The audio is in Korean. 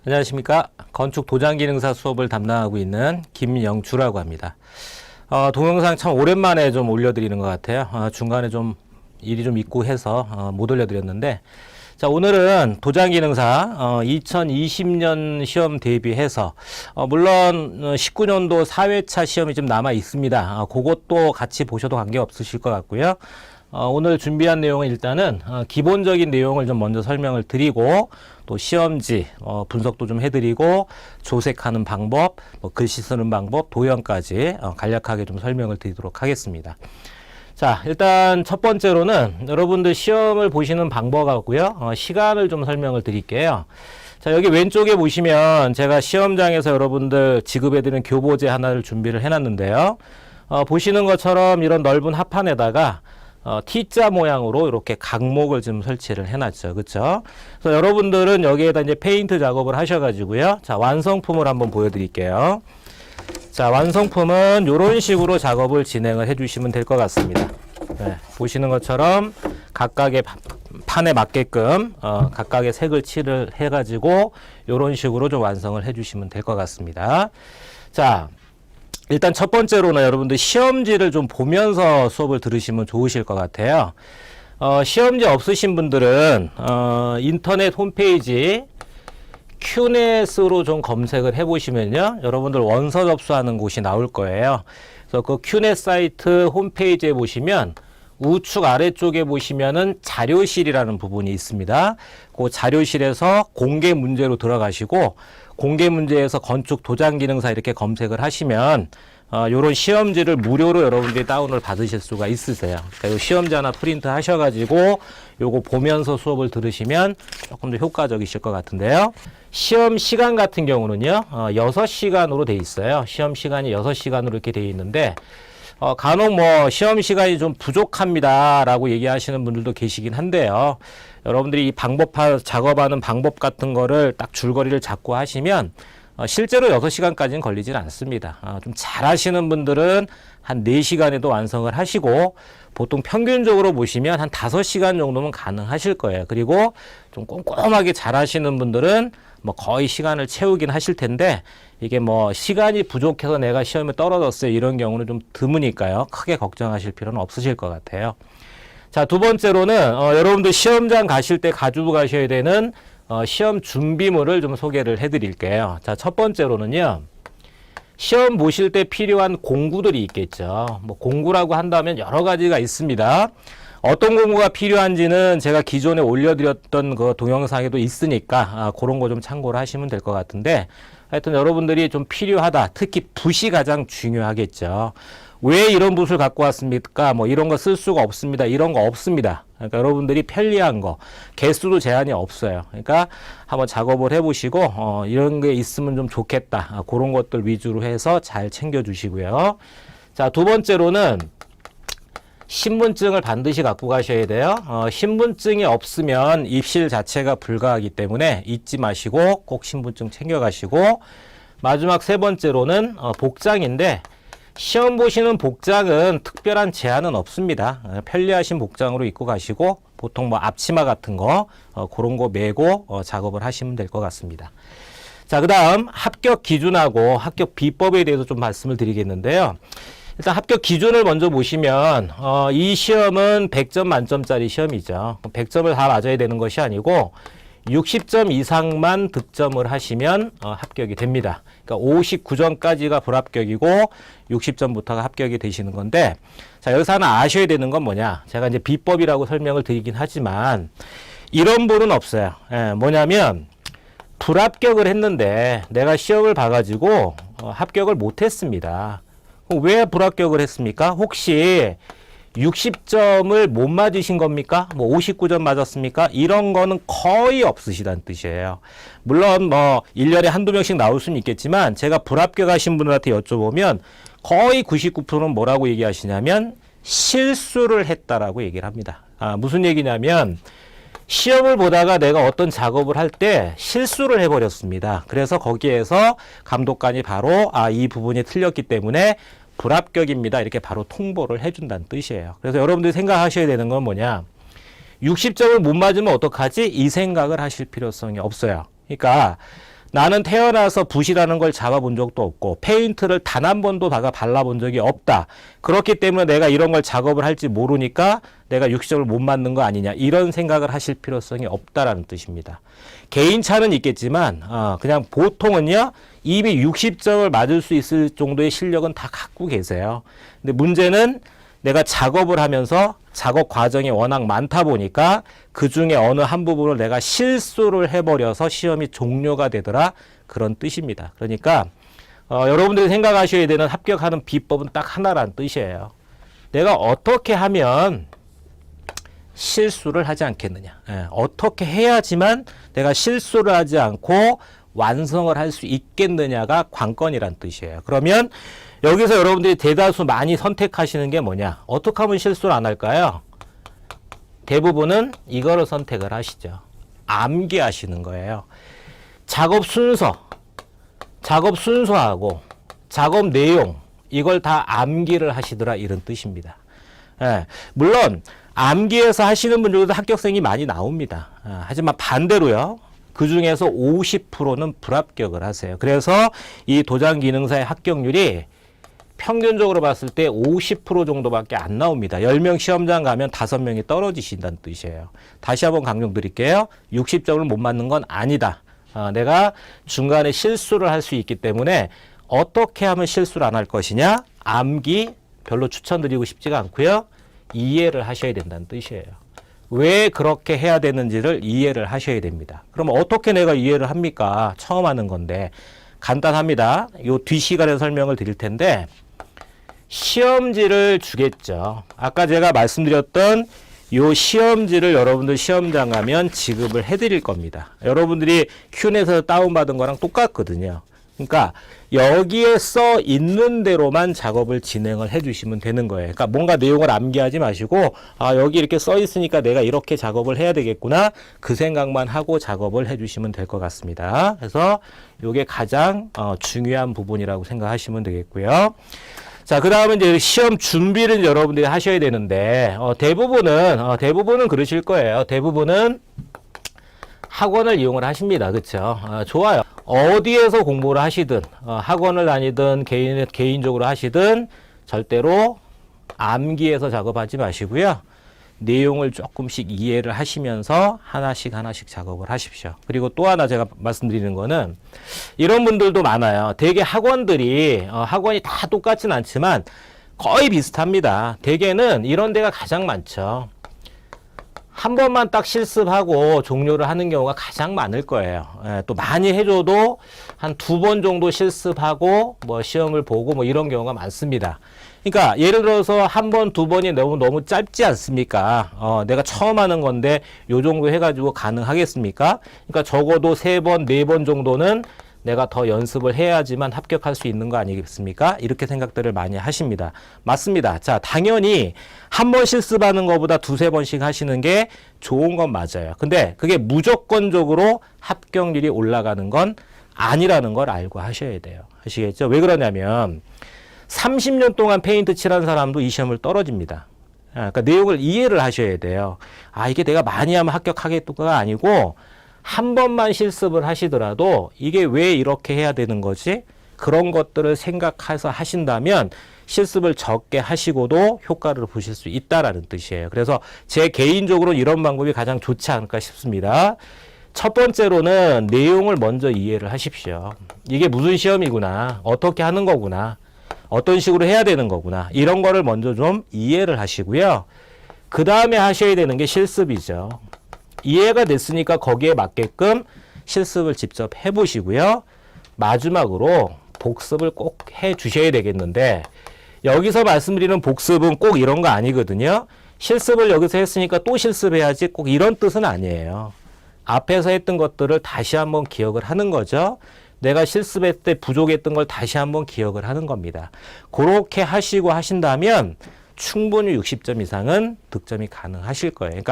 안녕하십니까. 건축 도장기능사 수업을 담당하고 있는 김영주라고 합니다. 동영상 참 오랜만에 좀 올려드리는 것 같아요. 중간에 좀 일이 좀 있고 해서 못 올려드렸는데, 자, 오늘은 도장기능사 2020년 시험 대비해서 물론 19년도 4회차 시험이 좀 남아 있습니다. 그것도 같이 보셔도 관계 없으실 것 같고요. 오늘 준비한 내용은 일단은 기본적인 내용을 좀 먼저 설명을 드리고, 또 시험지 분석도 좀 해드리고, 조색하는 방법, 글씨 쓰는 방법, 도형까지 간략하게 좀 설명을 드리도록 하겠습니다. 자, 일단 첫 번째로는 여러분들 시험을 보시는 방법하고요, 시간을 좀 설명을 드릴게요. 자, 여기 왼쪽에 보시면 제가 시험장에서 여러분들 지급해드리는 교보제 하나를 준비를 해놨는데요. 보시는 것처럼 이런 넓은 합판에다가 T자 모양으로 이렇게 각목을 좀 설치를 해놨죠. 그쵸? 그래서 여러분들은 여기에다 이제 페인트 작업을 하셔가지고요. 자, 완성품을 한번 보여드릴게요. 자, 완성품은 이런 식으로 작업을 진행을 해주시면 될 것 같습니다. 네, 보시는 것처럼 각각의 판에 맞게끔 각각의 색을 칠을 해가지고 이런 식으로 좀 완성을 해주시면 될 것 같습니다. 자, 일단 첫 번째로는 여러분들 시험지를 좀 보면서 수업을 들으시면 좋으실 것 같아요. 시험지 없으신 분들은 인터넷 홈페이지 큐넷으로 좀 검색을 해보시면요, 여러분들 원서 접수하는 곳이 나올 거예요. 그래서 그 큐넷 사이트 홈페이지에 보시면 우측 아래쪽에 보시면은 자료실이라는 부분이 있습니다. 그 자료실에서 공개 문제로 들어가시고, 공개 문제에서 건축 도장기능사 이렇게 검색을 하시면 요런 시험지를 무료로 여러분들이 다운을 받으실 수가 있으세요. 그러니까 요 시험지 하나 프린트 하셔가지고 요거 보면서 수업을 들으시면 조금 더 효과적이실 것 같은데요. 시험 시간 같은 경우는요, 6시간으로 돼 있어요. 시험 시간이 6시간으로 이렇게 돼 있는데, 간혹 뭐 시험 시간이 좀 부족합니다 라고 얘기하시는 분들도 계시긴 한데요. 여러분들이 이 작업하는 방법 같은 거를 딱 줄거리를 잡고 하시면 실제로 6시간까지는 걸리진 않습니다. 좀 잘하시는 분들은 한 4시간에도 완성을 하시고, 보통 평균적으로 보시면 한 5시간 정도면 가능하실 거예요. 그리고 좀 꼼꼼하게 잘하시는 분들은 뭐 거의 시간을 채우긴 하실 텐데, 이게 뭐 시간이 부족해서 내가 시험에 떨어졌어요 이런 경우는 좀 드무니까요. 크게 걱정하실 필요는 없으실 것 같아요. 자, 두 번째로는 여러분들 시험장 가실 때 가지고 가셔야 되는 시험 준비물을 좀 소개를 해 드릴게요. 자, 첫 번째로는요, 시험 보실 때 필요한 공구들이 있겠죠. 뭐 공구라고 한다면 여러 가지가 있습니다. 어떤 공구가 필요한지는 제가 기존에 올려드렸던 그 동영상에도 있으니까 그런 거 좀 참고를 하시면 될 것 같은데, 하여튼 여러분들이 좀 필요하다. 특히 붓이 가장 중요하겠죠. 왜 이런 붓을 갖고 왔습니까? 뭐 이런 거 쓸 수가 없습니다. 이런 거 없습니다. 그러니까 여러분들이 편리한 거, 개수도 제한이 없어요. 그러니까 한번 작업을 해보시고 이런 게 있으면 좀 좋겠다. 그런 것들 위주로 해서 잘 챙겨주시고요. 자, 두 번째로는 신분증을 반드시 갖고 가셔야 돼요. 신분증이 없으면 입실 자체가 불가하기 때문에 잊지 마시고 꼭 신분증 챙겨가시고, 마지막 세 번째로는 복장인데, 시험 보시는 복장은 특별한 제한은 없습니다. 편리하신 복장으로 입고 가시고, 보통 뭐 앞치마 같은 거 그런 거 메고 작업을 하시면 될 것 같습니다. 자, 그 다음 합격 기준하고 합격 비법에 대해서 좀 말씀을 드리겠는데요. 일단 합격 기준을 먼저 보시면 이 시험은 100점 만점짜리 시험이죠. 100점을 다 맞아야 되는 것이 아니고 60점 이상만 득점을 하시면 합격이 됩니다. 그러니까 59점까지가 불합격이고 60점부터가 합격이 되시는 건데, 자, 여기서 하나 아셔야 되는 건 뭐냐, 제가 이제 비법이라고 설명을 드리긴 하지만 이런 분은 없어요. 뭐냐면 불합격을 했는데 내가 시험을 봐가지고 합격을 못했습니다. 왜 불합격을 했습니까? 혹시 60점을 못 맞으신 겁니까? 뭐 59점 맞았습니까? 이런 거는 거의 없으시다는 뜻이에요. 물론 뭐 1년에 한두 명씩 나올 수는 있겠지만, 제가 불합격하신 분들한테 여쭤보면 거의 99%는 뭐라고 얘기하시냐면 실수를 했다라고 얘기를 합니다. 무슨 얘기냐면 시험을 보다가 내가 어떤 작업을 할 때 실수를 해버렸습니다. 그래서 거기에서 감독관이 바로 이 부분이 틀렸기 때문에 불합격입니다, 이렇게 바로 통보를 해준다는 뜻이에요. 그래서 여러분들이 생각하셔야 되는 건 뭐냐, 60점을 못 맞으면 어떡하지? 이 생각을 하실 필요성이 없어요. 그러니까 나는 태어나서 붓이라는 걸 잡아본 적도 없고 페인트를 단 한 번도 발라본 적이 없다. 그렇기 때문에 내가 이런 걸 작업을 할지 모르니까 내가 60점을 못 맞는 거 아니냐. 이런 생각을 하실 필요성이 없다라는 뜻입니다. 개인차는 있겠지만 그냥 보통은요. 이미 60점을 맞을 수 있을 정도의 실력은 다 갖고 계세요. 근데 문제는 내가 작업을 하면서 작업 과정이 워낙 많다 보니까 그 중에 어느 한 부분을 내가 실수를 해버려서 시험이 종료가 되더라. 그런 뜻입니다. 그러니까 여러분들이 생각하셔야 되는 합격하는 비법은 딱 하나라는 뜻이에요. 내가 어떻게 하면 실수를 하지 않겠느냐. 어떻게 해야지만 내가 실수를 하지 않고 완성을 할 수 있겠느냐가 관건이란 뜻이에요. 그러면 여기서 여러분들이 대다수 많이 선택하시는 게 뭐냐? 어떻게 하면 실수를 안 할까요? 대부분은 이거를 선택을 하시죠. 암기하시는 거예요. 작업 순서하고 작업 내용 이걸 다 암기를 하시더라 이런 뜻입니다. 물론 암기해서 하시는 분들도 합격생이 많이 나옵니다. 하지만 반대로요. 그 중에서 50%는 불합격을 하세요. 그래서 이 도장기능사의 합격률이 평균적으로 봤을 때 50% 정도밖에 안 나옵니다. 10명 시험장 가면 5명이 떨어지신다는 뜻이에요. 다시 한번 강조드릴게요. 60점을 못 맞는 건 아니다. 내가 중간에 실수를 할 수 있기 때문에 어떻게 하면 실수를 안 할 것이냐? 암기 별로 추천드리고 싶지가 않고요. 이해를 하셔야 된다는 뜻이에요. 왜 그렇게 해야 되는지를 이해를 하셔야 됩니다. 그럼 어떻게 내가 이해를 합니까? 처음 하는 건데 간단합니다. 요 뒤 시간에 설명을 드릴 텐데 시험지를 주겠죠. 아까 제가 말씀드렸던 요 시험지를 여러분들 시험장 가면 지급을 해드릴 겁니다. 여러분들이 큐넷에서 다운받은 거랑 똑같거든요. 그러니까 여기에 써 있는 대로만 작업을 진행을 해주시면 되는 거예요. 그러니까 뭔가 내용을 암기하지 마시고 여기 이렇게 써 있으니까 내가 이렇게 작업을 해야 되겠구나 그 생각만 하고 작업을 해주시면 될 것 같습니다. 그래서 이게 가장 중요한 부분이라고 생각하시면 되겠고요. 자, 그 다음에 이제 시험 준비를 여러분들이 하셔야 되는데 대부분은 그러실 거예요. 대부분은 학원을 이용을 하십니다. 그렇죠? 좋아요. 어디에서 공부를 하시든 학원을 다니든 개인적으로 하시든 절대로 암기해서 작업하지 마시고요. 내용을 조금씩 이해를 하시면서 하나씩 작업을 하십시오. 그리고 또 하나 제가 말씀드리는 거는 이런 분들도 많아요. 대개 학원들이 학원이 다 똑같진 않지만 거의 비슷합니다. 대개는 이런 데가 가장 많죠. 한 번만 딱 실습하고 종료를 하는 경우가 가장 많을 거예요. 또 많이 해줘도 한 2번 정도 실습하고 뭐 시험을 보고 뭐 이런 경우가 많습니다. 그러니까 예를 들어서 한 번, 2번이 너무 짧지 않습니까? 내가 처음 하는 건데 요 정도 해가지고 가능하겠습니까? 그러니까 적어도 3번, 4번 정도는 내가 더 연습을 해야지만 합격할 수 있는 거 아니겠습니까? 이렇게 생각들을 많이 하십니다. 맞습니다. 자, 당연히 한 번 실습하는 것보다 2-3번씩 하시는 게 좋은 건 맞아요. 근데 그게 무조건적으로 합격률이 올라가는 건 아니라는 걸 알고 하셔야 돼요. 아시겠죠? 왜 그러냐면 30년 동안 페인트 칠한 사람도 이 시험을 떨어집니다. 그러니까 내용을 이해를 하셔야 돼요. 이게 내가 많이 하면 합격하겠다가 아니고 한 번만 실습을 하시더라도 이게 왜 이렇게 해야 되는 거지? 그런 것들을 생각해서 하신다면 실습을 적게 하시고도 효과를 보실 수 있다라는 뜻이에요. 그래서 제 개인적으로 이런 방법이 가장 좋지 않을까 싶습니다. 첫 번째로는 내용을 먼저 이해를 하십시오. 이게 무슨 시험이구나. 어떻게 하는 거구나. 어떤 식으로 해야 되는 거구나. 이런 거를 먼저 좀 이해를 하시고요. 그 다음에 하셔야 되는 게 실습이죠. 이해가 됐으니까 거기에 맞게끔 실습을 직접 해보시고요. 마지막으로 복습을 꼭 해 주셔야 되겠는데 여기서 말씀드리는 복습은 꼭 이런 거 아니거든요. 실습을 여기서 했으니까 또 실습해야지 꼭 이런 뜻은 아니에요. 앞에서 했던 것들을 다시 한번 기억을 하는 거죠. 내가 실습할 때 부족했던 걸 다시 한번 기억을 하는 겁니다. 그렇게 하시고 하신다면 충분히 60점 이상은 득점이 가능하실 거예요. 그러니까